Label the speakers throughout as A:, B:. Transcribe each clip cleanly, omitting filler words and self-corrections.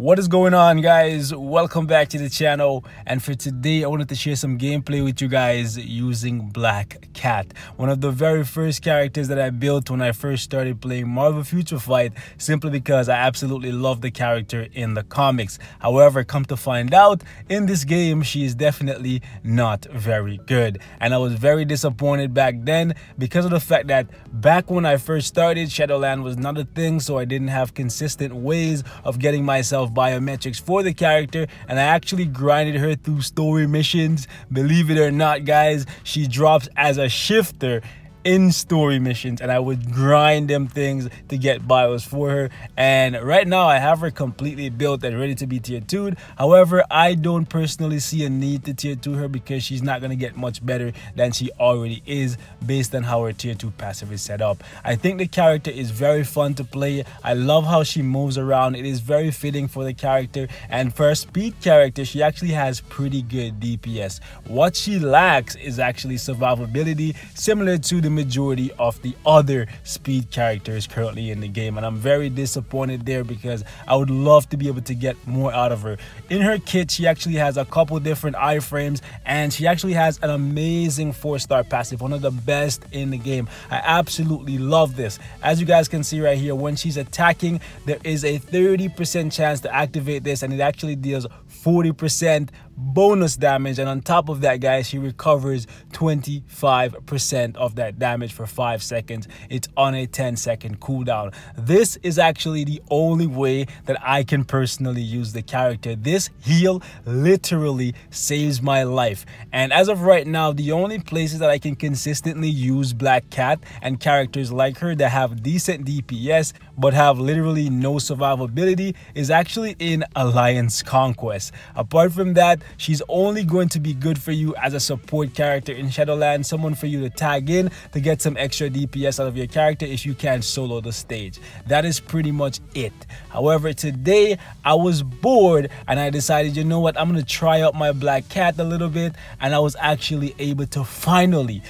A: What is going on, guys? Welcome back to the channel, and for today I wanted to share some gameplay with you guys using Black Cat, one of the very first characters that I built when I first started playing Marvel Future Fight, simply because I absolutely love the character in the comics. However, come to find out, in this game she is definitely not very good, and I was very disappointed back then because of the fact that back when I first started, Shadowland was not a thing, so I didn't have consistent ways of getting myself biometrics for the character, and I actually grinded her through story missions. Believe it or not, guys, she drops as a shifter in story missions, and I would grind them things to get bios for her. And right now I have her completely built and ready to be tier 2'd. However, I don't personally see a need to tier 2 her because she's not going to get much better than she already is based on how her tier 2 passive is set up. I think the character is very fun to play. I love how she moves around. It is very fitting for the character, and for a speed character she actually has pretty good DPS. What she lacks is actually survivability, similar to the majority of the other speed characters currently in the game, and I'm very disappointed there because I would love to be able to get more out of her. In her kit, she actually has a couple different iframes, and she actually has an amazing 4-star passive, one of the best in the game. I absolutely love this. As you guys can see right here, when she's attacking, there is a 30% chance to activate this, and it actually deals 40% bonus damage, and on top of that, guys, she recovers 25% of that damage for 5 seconds. It's on a 10-second cooldown. This is actually the only way that I can personally use the character. This heal literally saves my life, and as of right now, the only places that I can consistently use Black Cat and characters like her that have decent DPS but have literally no survivability is actually in Alliance Conquest. Apart from that, she's only going to be good for you as a support character in Shadowland, someone for you to tag in to get some extra DPS out of your character if you can't solo the stage. That is pretty much it. However, today I was bored and I decided, you know what, I'm going to try out my Black Cat a little bit, and I was actually able to finally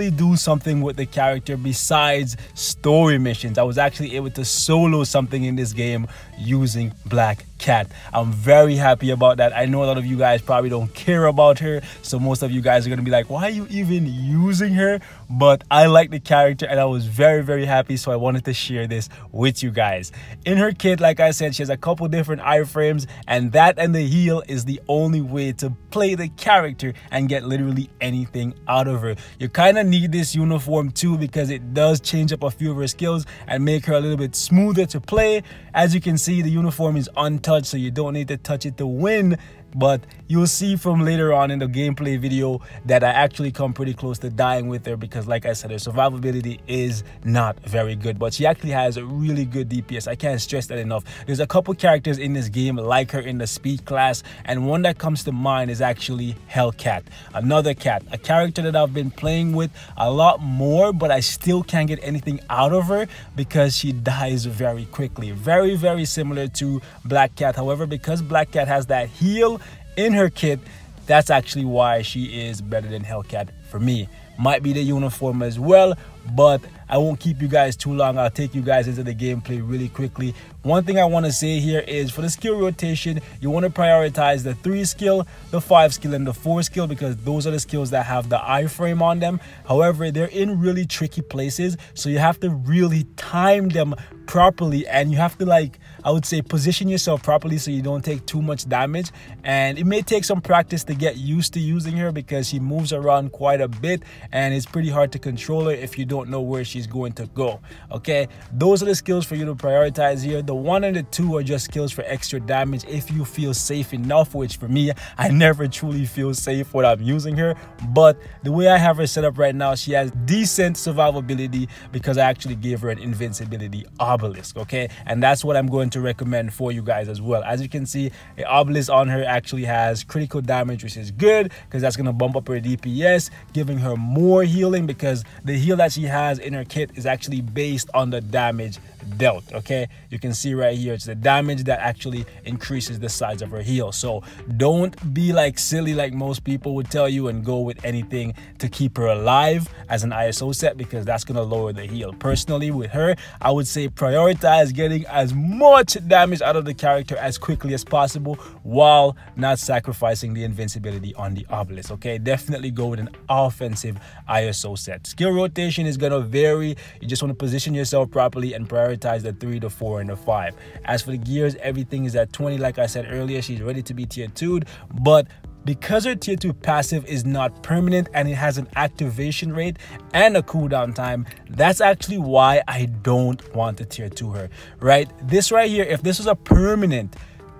A: do something with the character besides story missions. I was actually able to solo something in this game using Black Cat. I'm very happy about that. I know a lot of you guys probably don't care about her, so most of you guys are going to be like, why are you even using her? But I like the character and I was very happy, so I wanted to share this with you guys. In her kit, like I said, she has a couple different iframes, and that and the heal is the only way to play the character and get literally anything out of her. You kind of need this uniform too because it does change up a few of her skills and make her a little bit smoother to play. As you can see, the uniform is untouched, so you don't need to touch it to win. But you'll see from later on in the gameplay video that I actually come pretty close to dying with her because, like I said, her survivability is not very good, but she actually has a really good DPS. I can't stress that enough. There's a couple characters in this game like her in the speed class, and one that comes to mind is actually Hellcat, another cat, a character that I've been playing with a lot more, but I still can't get anything out of her because she dies very quickly. Very similar to Black Cat. However, because Black Cat has that heal in her kit, that's actually why she is better than Hellcat for me. Might be the uniform as well, but I won't keep you guys too long. I'll take you guys into the gameplay really quickly. One thing I want to say here is for the skill rotation, you want to prioritize the 3 skill, the 5 skill, and the 4 skill because those are the skills that have the iframe on them. However, they're in really tricky places, so you have to really time them properly, and you have to, like, I would say, position yourself properly so you don't take too much damage. And it may take some practice to get used to using her because she moves around quite a bit and it's pretty hard to control her if you don't know where she's going to go. Okay, those are the skills for you to prioritize here. The 1 and the 2 are just skills for extra damage if you feel safe enough, which for me, I never truly feel safe when I'm using her. But the way I have her set up right now, she has decent survivability because I actually gave her an invincibility obelisk. Okay, and that's what I'm going to recommend for you guys as well. As you can see, the obelisk on her actually has critical damage, which is good because that's going to bump up her DPS, giving her more healing because the heal that she has in her kit is actually based on the damage dealt. Okay, you can see right here, it's the damage that actually increases the size of her heal. So don't be like silly like most people would tell you and go with anything to keep her alive as an ISO set, because that's going to lower the heal. Personally, with her, I would say prioritize getting as much damage out of the character as quickly as possible while not sacrificing the invincibility on the obelisk. Okay, definitely go with an offensive ISO set. Skill rotation is going to vary. You just want to position yourself properly and prioritize the 3, the 4, and the 5. As for the gears, everything is at 20. Like I said earlier, she's ready to be tier 2'd, but because her tier 2 passive is not permanent and it has an activation rate and a cooldown time, that's actually why I don't want to tier 2 her, right? This right here, if this was a permanent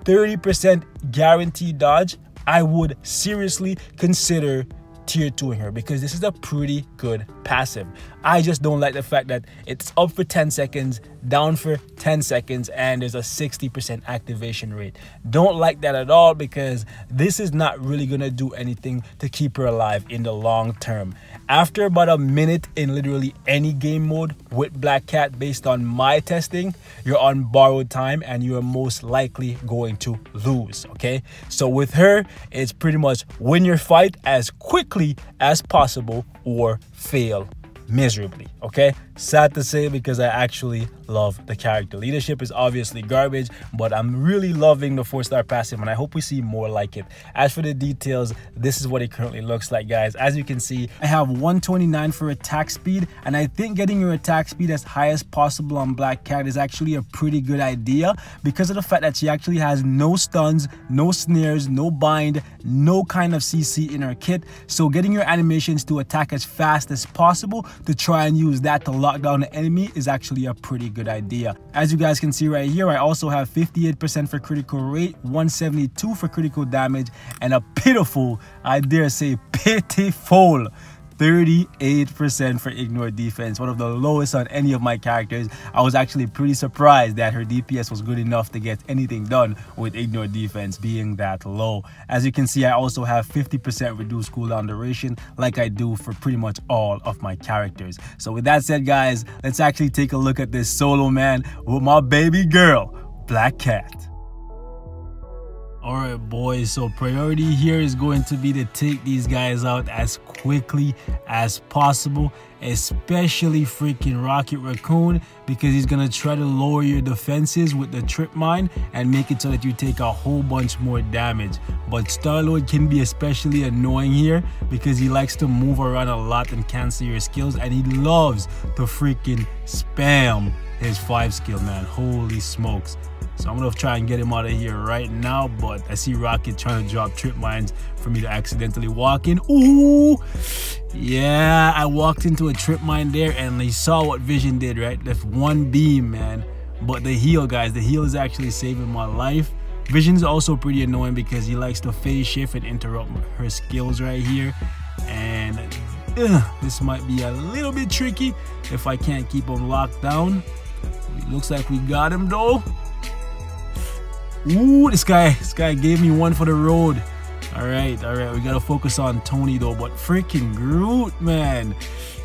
A: 30% guaranteed dodge, I would seriously consider tier 2ing her, because this is a pretty good passive. I just don't like the fact that it's up for 10 seconds, down for 10 seconds, and there's a 60% activation rate. Don't like that at all, because this is not really gonna do anything to keep her alive in the long term. After about a minute in literally any game mode with Black Cat, based on my testing, you're on borrowed time and you are most likely going to lose. Okay, so with her, it's pretty much win your fight as quickly as possible or fail miserably. Okay, sad to say, because I actually love the character. Leadership is obviously garbage, but I'm really loving the 4-star passive, and I hope we see more like it. As for the details, this is what it currently looks like, guys. As you can see, I have 129 for attack speed, and I think getting your attack speed as high as possible on Black Cat is actually a pretty good idea, because of the fact that she actually has no stuns, no snares, no bind, no kind of CC in her kit. So getting your animations to attack as fast as possible to try and use that to lock down the enemy is actually a pretty good idea. As you guys can see right here, I also have 58% for critical rate, 172 for critical damage, and a pitiful, I dare say pitiful, 38% for ignore defense, one of the lowest on any of my characters. I was actually pretty surprised that her DPS was good enough to get anything done with ignore defense being that low. As you can see, I also have 50% reduced cooldown duration, like I do for pretty much all of my characters. So with that said, guys, let's actually take a look at this solo man with my baby girl, Black Cat. Alright boys, so priority here is going to be to take these guys out as quickly as possible, especially freaking Rocket Raccoon, because he's gonna try to lower your defenses with the trip mine and make it so that you take a whole bunch more damage. But Star-Lord can be especially annoying here because he likes to move around a lot and cancel your skills, and he loves to freaking spam his 5 skill, man. Holy smokes. So I'm gonna try and get him out of here right now, but I see Rocket trying to drop trip mines for me to accidentally walk in. Ooh, yeah, I walked into a trip mine there, and he saw what Vision did, right? Left one beam, man. But the heal, guys, the heal is actually saving my life. Vision's also pretty annoying because he likes to phase shift and interrupt her skills right here, and this might be a little bit tricky if I can't keep him locked down. It looks like we got him though. Ooh, this guy gave me one for the road. All right, we gotta focus on Tony though. But freaking Groot, man,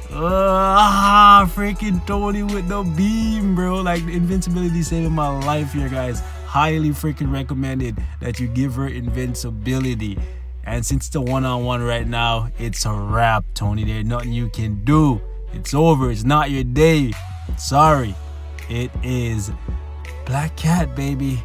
A: freaking Tony with the beam, bro. Like, the invincibility saving my life here, guys. Highly freaking recommended that you give her invincibility. And since it's a one-on-one right now, it's a wrap, Tony. There's nothing you can do. It's over. It's not your day. Sorry. It is Black Cat, baby.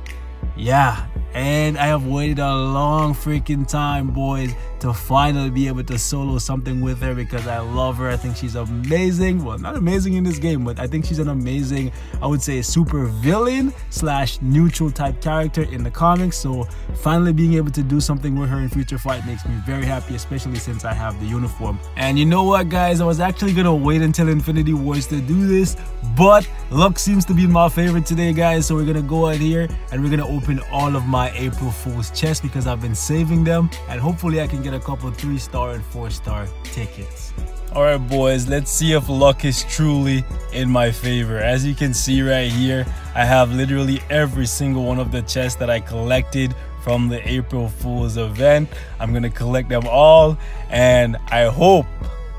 A: Yeah, and I have waited a long freaking time, boys, to finally be able to solo something with her, because I love her. I think she's amazing. Well, not amazing in this game, but I think she's an amazing, I would say, super villain / neutral type character in the comics. So finally being able to do something with her in future fight makes me very happy, especially since I have the uniform. And you know what, guys, I was actually gonna wait until Infinity Wars to do this, but luck seems to be in my favor today, guys. So we're gonna go out here and we're gonna open all of my April Fool's chests, because I've been saving them, and hopefully I can get a couple 3-star and 4-star tickets. Alright boys, let's see if luck is truly in my favor. As you can see right here, I have literally every single one of the chests that I collected from the April Fool's event. I'm gonna collect them all, and I hope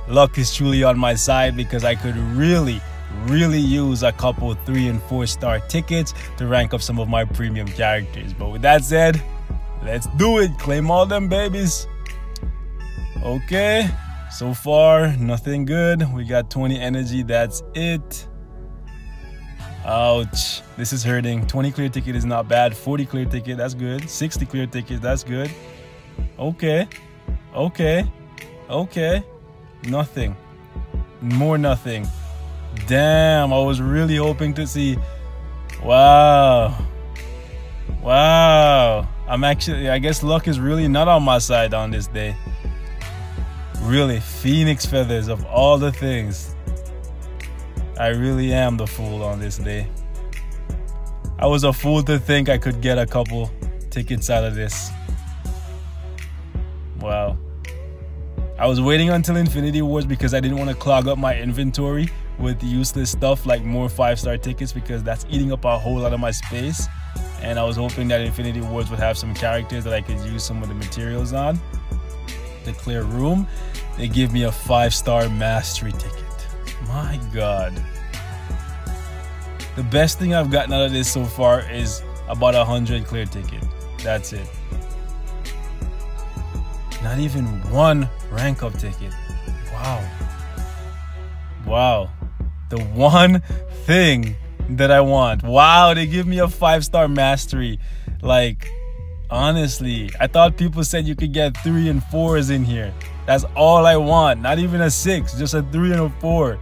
A: luck is truly on my side, because I could really really use a couple 3 and 4 star tickets to rank up some of my premium characters. But with that said, let's do it. Claim all them babies. Okay, so far nothing good. We got 20 energy, that's it. Ouch, this is hurting. 20 clear ticket is not bad. 40 clear ticket, that's good. 60 clear ticket, that's good. Okay, okay, okay. Nothing. More nothing. Damn, I was really hoping to see. Wow. Wow. I guess luck is really not on my side on this day. Really, phoenix feathers of all the things. I really am the fool on this day. I was a fool to think I could get a couple tickets out of this. Wow. I was waiting until Infinity Wars because I didn't want to clog up my inventory with useless stuff like more 5-star tickets, because that's eating up a whole lot of my space. And I was hoping that Infinity Wars would have some characters that I could use some of the materials on to clear room. They give me a 5-star mastery ticket. My God. The best thing I've gotten out of this so far is about 100 clear ticket. That's it. Not even one rank up ticket. Wow. Wow. The one thing that I want. Wow, they give me a 5-star mastery. Like, honestly, I thought people said you could get 3 and 4s in here. That's all I want. Not even a 6, just a 3 and a 4.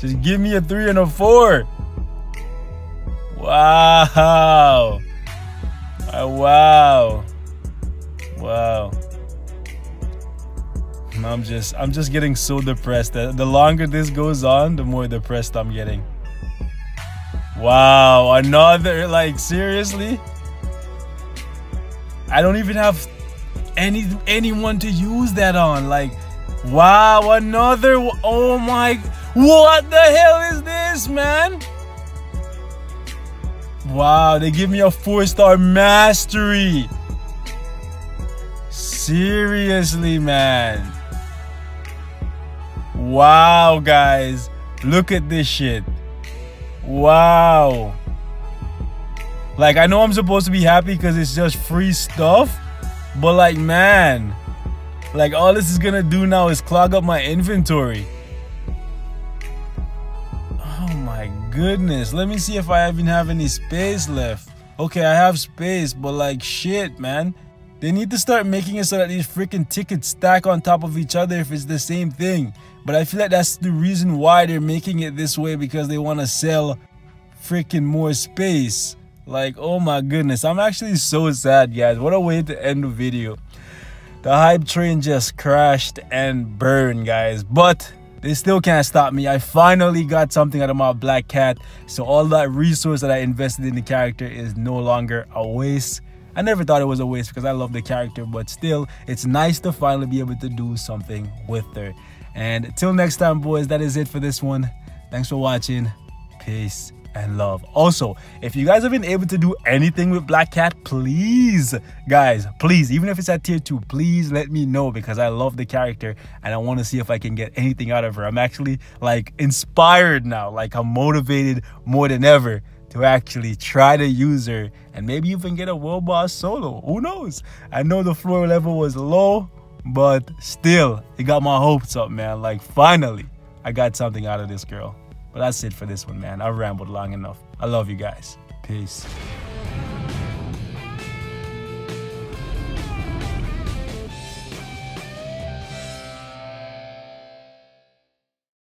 A: Just give me a 3 and a 4. Wow. Wow. Wow. I'm just getting so depressed. The longer this goes on, the more depressed I'm getting. Wow, another, like, seriously? I don't even have anyone to use that on. Like, wow, another. Oh my, what the hell is this, man? Wow, they give me a 4-star mastery. Seriously, man. Wow, guys, look at this shit. Wow. Like, I know I'm supposed to be happy because it's just free stuff, but like, man, like, all this is gonna do now is clog up my inventory. Oh my goodness. Let me see if I even have any space left. Okay, I have space, but like, shit, man. They need to start making it so that these freaking tickets stack on top of each other if it's the same thing. But I feel like that's the reason why they're making it this way, because they want to sell freaking more space. Like, oh my goodness. I'm actually so sad, guys. What a way to end the video. The hype train just crashed and burned, guys. But they still can't stop me. I finally got something out of my Black Cat. So all that resource that I invested in the character is no longer a waste. I never thought it was a waste because I love the character, but still, it's nice to finally be able to do something with her. And till next time, boys, that is it for this one. Thanks for watching. Peace and love. Also, if you guys have been able to do anything with Black Cat, please, guys, please, even if it's at tier 2, please let me know, because I love the character and I want to see if I can get anything out of her. I'm actually like inspired now, like I'm motivated more than ever to actually try to use her and maybe even get a world boss solo. Who knows? I know the floor level was low, but still, it got my hopes up, man. Like, finally, I got something out of this girl. But that's it for this one, man. I've rambled long enough. I love you guys. Peace.